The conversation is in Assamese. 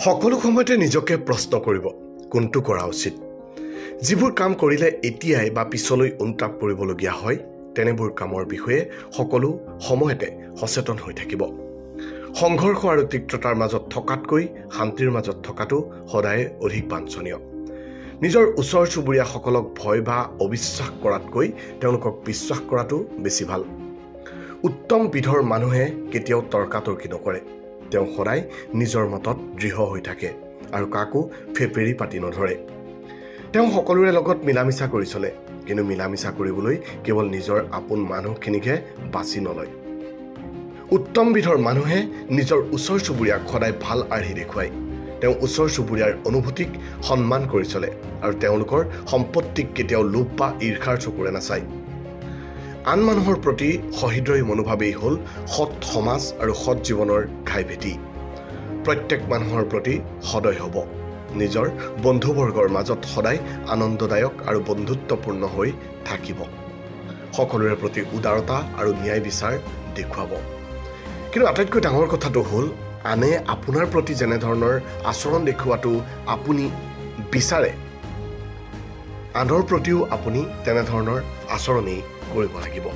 সকলো সময়তে নিজকে প্ৰশ্ন কৰিব কোনটো কৰা উচিত। যিবোৰ কাম কৰিলে এতিয়াই বা পিছলৈ উন্তাপ কৰিবলগীয়া হয় তেনেবোৰ কামৰ বিষয়ে সকলো সময়তে সচেতন হৈ থাকিব। সংঘৰ্ষ আৰু তিক্ততাৰ মাজত থকাতকৈ শান্তিৰ মাজত থকাটো সদায় অধিক বাঞ্ছনীয়। নিজৰ ওচৰ চুবুৰীয়াসকলক ভয় বা অবিশ্বাস কৰাতকৈ তেওঁলোকক বিশ্বাস কৰাটো বেছি ভাল। উত্তম বিধৰ মানুহে কেতিয়াও তৰ্কাতৰ্কি নকৰে। তেওঁ সদায় নিজৰ মতত দৃঢ় হৈ থাকে আৰু কাকো ফেপেৰি পাতি নধৰে। তেওঁ সকলোৰে লগত মিলামিছা কৰি চলে, কিন্তু মিলামিছা কৰিবলৈ কেৱল নিজৰ আপোন মানুহখিনিকহে বাছি নলয়। উত্তম বিধৰ মানুহে নিজৰ ওচৰ চুবুৰীয়াক সদায় ভাল আৰ্হি দেখুৱায়। তেওঁ ওচৰ চুবুৰীয়াৰ অনুভূতিক সন্মান কৰি চলে আৰু তেওঁলোকৰ সম্পত্তিক কেতিয়াও লোভ বা ঈৰ্ষাৰ চকুৰে নাচায়। আন মানুহৰ প্ৰতি সহৃদয় মনোভাৱেই হ'ল সৎ সমাজ আৰু সৎ জীৱনৰ ঘাইভেটি। প্ৰত্যেক মানুহৰ প্ৰতি সদয় হ'ব। নিজৰ বন্ধুবৰ্গৰ মাজত সদায় আনন্দদায়ক আৰু বন্ধুত্বপূৰ্ণ হৈ থাকিব। সকলোৰে প্ৰতি উদাৰতা আৰু ন্যায় বিচাৰ দেখুৱাব। কিন্তু আটাইতকৈ ডাঙৰ কথাটো হ'ল আনে আপোনাৰ প্ৰতি যেনেধৰণৰ আচৰণ দেখুওৱাটো আপুনি বিচাৰে, আনৰ প্ৰতিও আপুনি তেনেধৰণৰ আচৰণেই কৰিব লাগিব।